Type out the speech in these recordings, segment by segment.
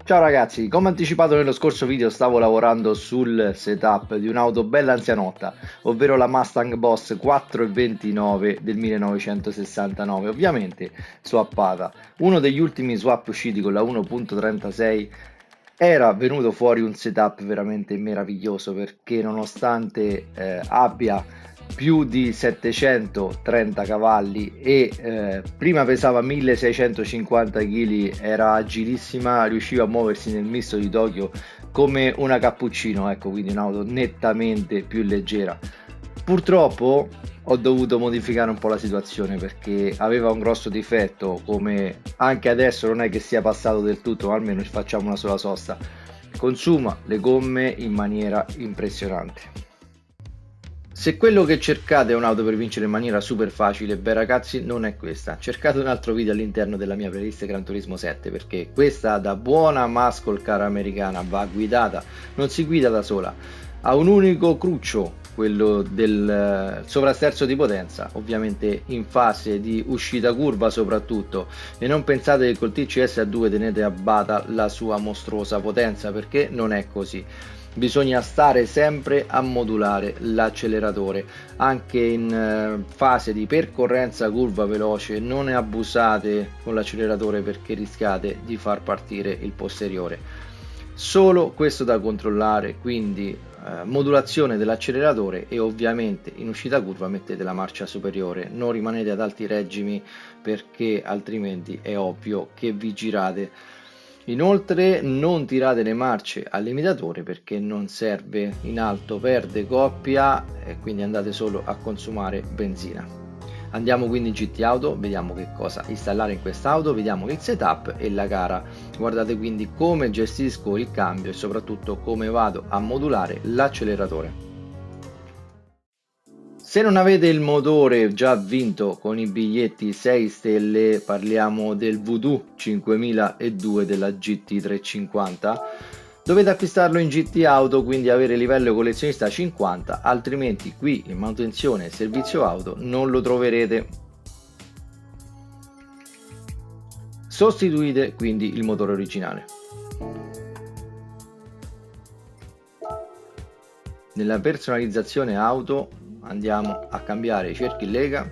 Ciao ragazzi, come anticipato nello scorso video stavo lavorando sul setup di un'auto bella anzianotta, ovvero la Mustang Boss 429 del 1969, ovviamente swappata. Uno degli ultimi swap usciti con la 1.36 era venuto fuori un setup veramente meraviglioso perché nonostante abbia più di 730 cavalli e prima pesava 1650 kg, era agilissima, riusciva a muoversi nel misto di Tokyo come una cappuccino, ecco, quindi un'auto nettamente più leggera. Purtroppo ho dovuto modificare un po' la situazione perché aveva un grosso difetto, come anche adesso non è che sia passato del tutto, ma almeno ci facciamo una sola sosta. Consuma le gomme in maniera impressionante. Se quello che cercate è un'auto per vincere in maniera super facile, beh ragazzi, non è questa. Cercate un altro video all'interno della mia playlist Gran Turismo 7 perché questa da buona muscle car americana va guidata, non si guida da sola. Ha un unico cruccio, quello del sovrasterzo di potenza, ovviamente in fase di uscita curva soprattutto, e non pensate che col TCS A2 tenete a bada la sua mostruosa potenza perché non è così. Bisogna stare sempre a modulare l'acceleratore anche in fase di percorrenza curva veloce, non ne abusate con l'acceleratore perché rischiate di far partire il posteriore. Solo questo da controllare, quindi modulazione dell'acceleratore e ovviamente in uscita curva mettete la marcia superiore, non rimanete ad alti regimi perché altrimenti è ovvio che vi girate. Inoltre non tirate le marce al limitatore perché non serve, in alto perde coppia e quindi andate solo a consumare benzina. Andiamo quindi in GT Auto, vediamo che cosa installare in quest'auto, vediamo il setup e la gara. Guardate quindi come gestisco il cambio e soprattutto come vado a modulare l'acceleratore. Se non avete il motore già vinto con i biglietti 6 stelle, parliamo del Voodoo 5002 della GT350, dovete acquistarlo in GT Auto, quindi avere livello collezionista 50, altrimenti qui in manutenzione e servizio auto non lo troverete. Sostituite quindi il motore originale. Nella personalizzazione auto andiamo a cambiare i cerchi in lega,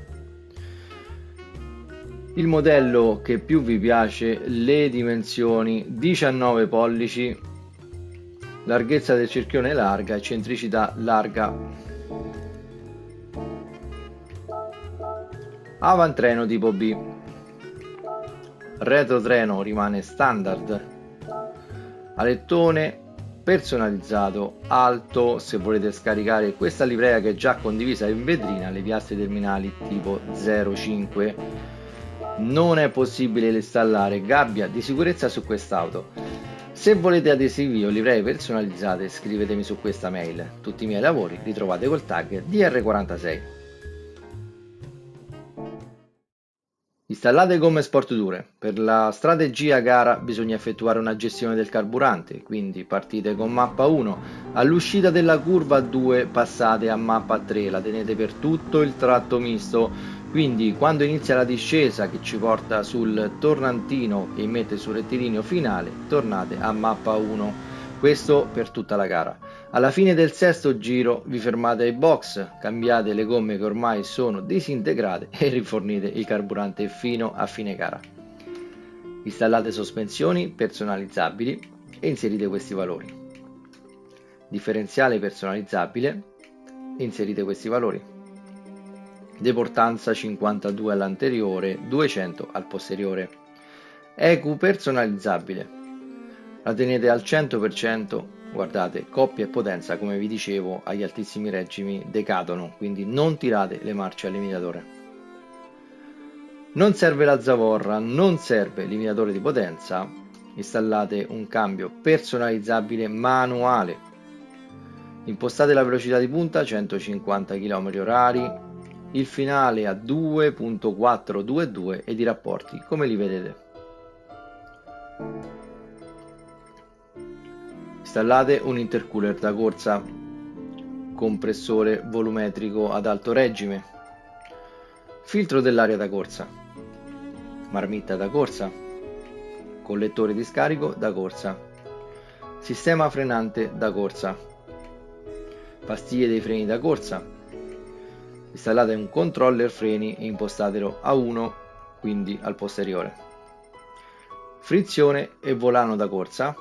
il modello che più vi piace, le dimensioni 19 pollici, larghezza del cerchione larga, eccentricità larga, avantreno tipo B, retrotreno rimane standard, alettone personalizzato alto. Se volete scaricare questa livrea che è già condivisa in vetrina, le piastre terminali tipo 05, non è possibile installare gabbia di sicurezza su quest'auto. Se volete adesivi o livree personalizzate, scrivetemi su questa mail. Tutti i miei lavori li trovate col tag DR46. Installate gomme sport dure. Per la strategia gara bisogna effettuare una gestione del carburante, quindi partite con mappa 1, all'uscita della curva 2 passate a mappa 3, la tenete per tutto il tratto misto, quindi quando inizia la discesa che ci porta sul tornantino e mette sul rettilineo finale, tornate a mappa 1. Questo per tutta la gara. Alla fine del sesto giro vi fermate ai box, cambiate le gomme che ormai sono disintegrate e rifornite il carburante fino a fine gara. Installate sospensioni personalizzabili e inserite questi valori. Differenziale personalizzabile e inserite questi valori. Deportanza 52 all'anteriore, 200 al posteriore. EQ personalizzabile. La tenete al 100%. Guardate, coppia e potenza, come vi dicevo, agli altissimi regimi decadono, quindi non tirate le marce al limitatore. Non serve la zavorra, non serve il limitatore di potenza, installate un cambio personalizzabile manuale. Impostate la velocità di punta 150 km/h, il finale a 2.422 ed i rapporti come li vedete. Installate un intercooler da corsa, compressore volumetrico ad alto regime, filtro dell'aria da corsa, marmitta da corsa, collettore di scarico da corsa, sistema frenante da corsa, pastiglie dei freni da corsa, installate un controller freni e impostatelo a 1, quindi al posteriore, frizione e volano da corsa,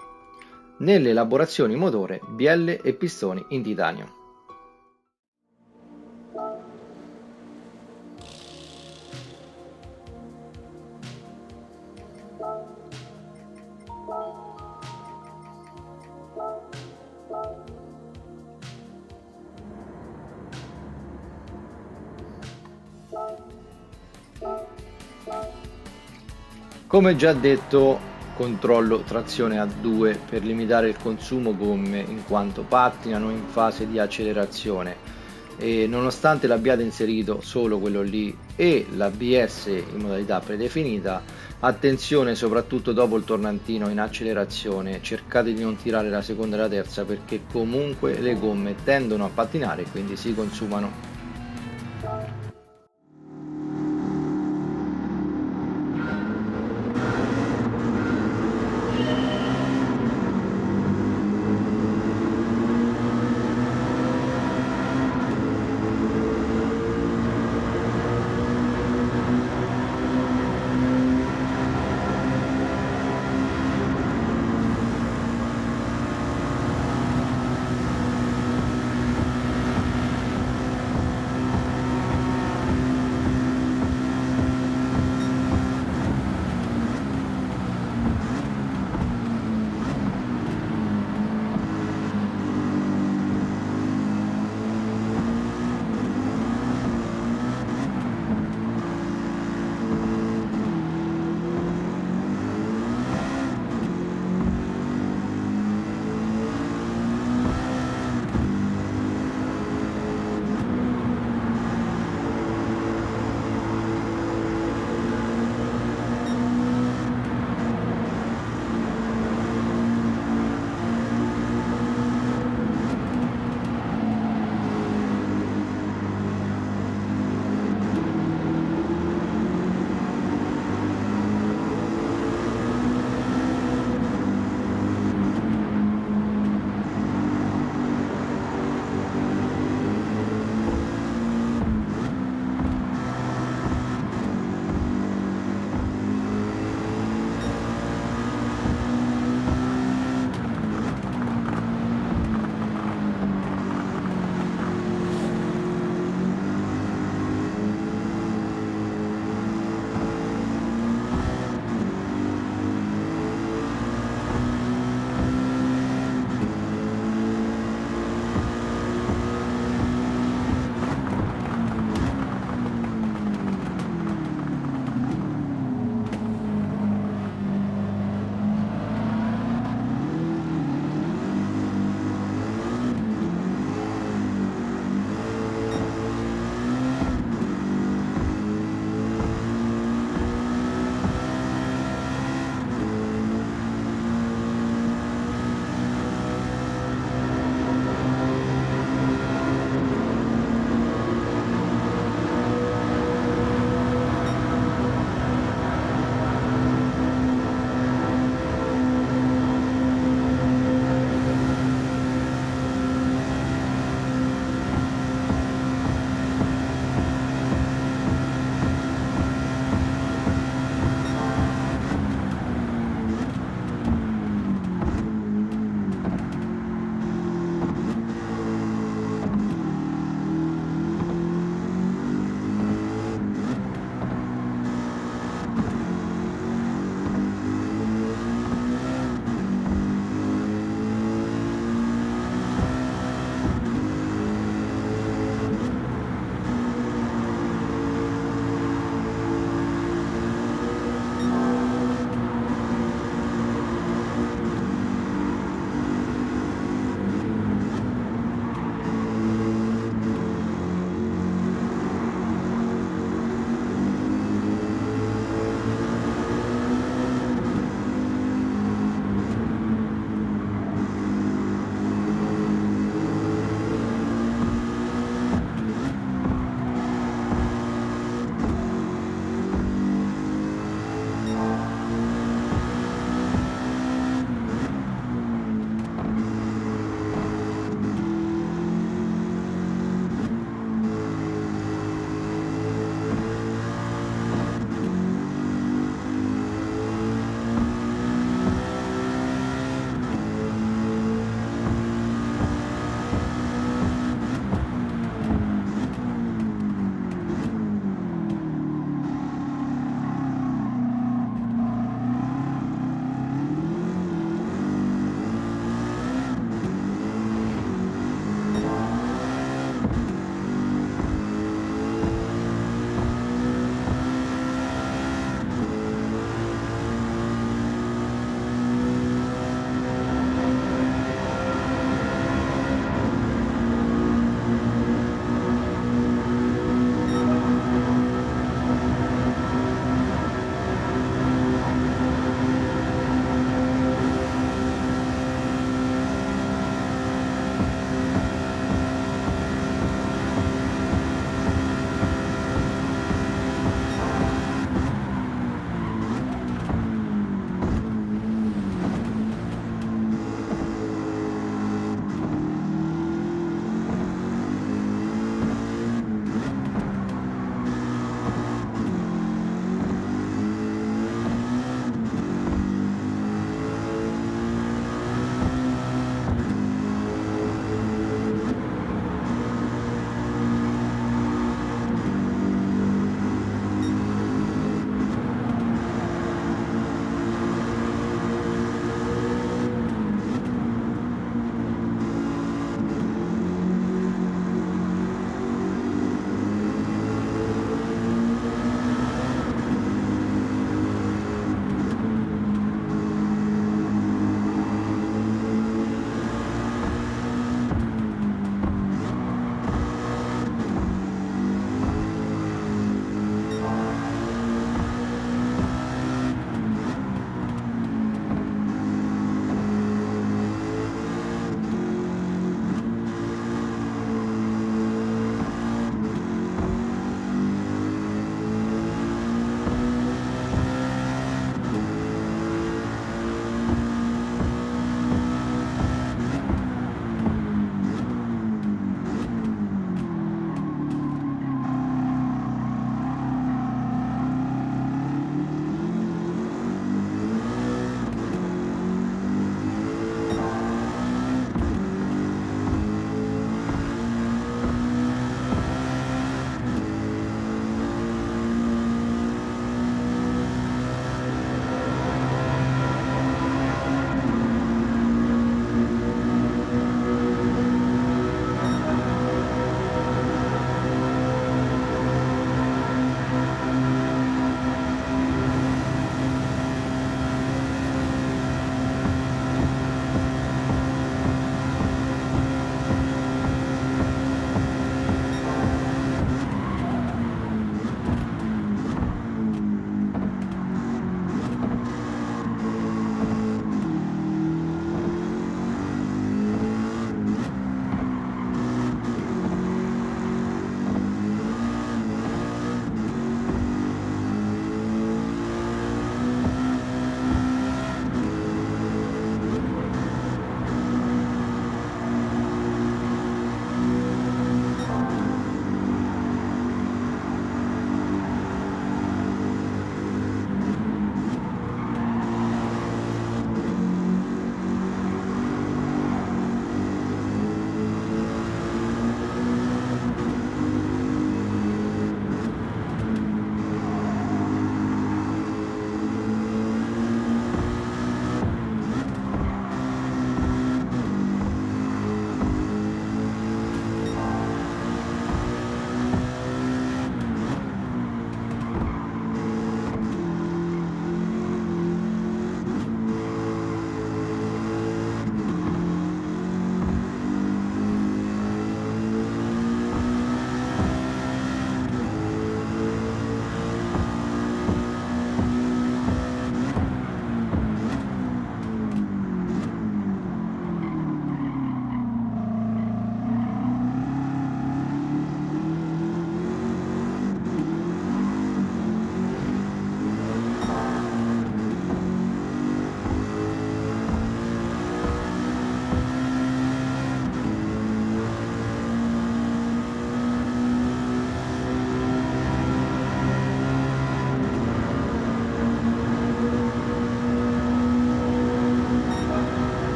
nelle elaborazioni motore, bielle e pistoni in titanio. Come già detto, controllo trazione a 2 per limitare il consumo gomme in quanto pattinano in fase di accelerazione, e nonostante l'abbiate inserito solo quello lì e l'ABS in modalità predefinita, attenzione soprattutto dopo il tornantino in accelerazione, cercate di non tirare la seconda e la terza perché comunque le gomme tendono a pattinare e quindi si consumano.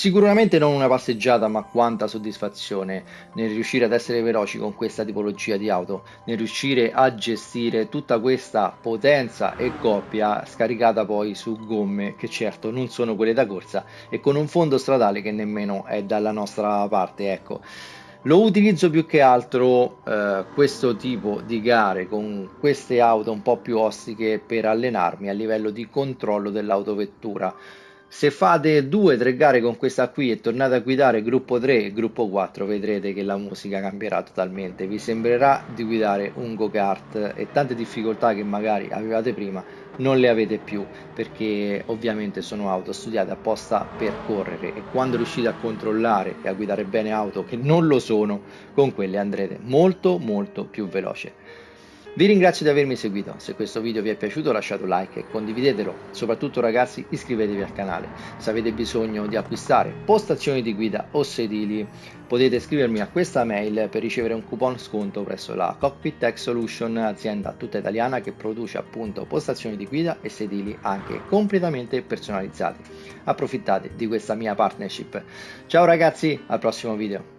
Sicuramente non una passeggiata, ma quanta soddisfazione nel riuscire ad essere veloci con questa tipologia di auto, nel riuscire a gestire tutta questa potenza e coppia scaricata poi su gomme che certo non sono quelle da corsa e con un fondo stradale che nemmeno è dalla nostra parte, ecco. Lo utilizzo più che altro questo tipo di gare con queste auto un po' più ostiche per allenarmi a livello di controllo dell'autovettura. Se fate 2 o 3 gare con questa qui e tornate a guidare gruppo 3 e gruppo 4, vedrete che la musica cambierà totalmente. Vi sembrerà di guidare un go-kart e tante difficoltà che magari avevate prima non le avete più, perché ovviamente sono auto studiate apposta per correre e quando riuscite a controllare e a guidare bene auto che non lo sono, con quelle andrete molto molto più veloce. Vi ringrazio di avermi seguito, se questo video vi è piaciuto lasciate un like e condividetelo, soprattutto ragazzi iscrivetevi al canale. Se avete bisogno di acquistare postazioni di guida o sedili potete scrivermi a questa mail per ricevere un coupon sconto presso la Cockpit Tech Solution, azienda tutta italiana che produce appunto postazioni di guida e sedili anche completamente personalizzati. Approfittate di questa mia partnership. Ciao ragazzi, al prossimo video.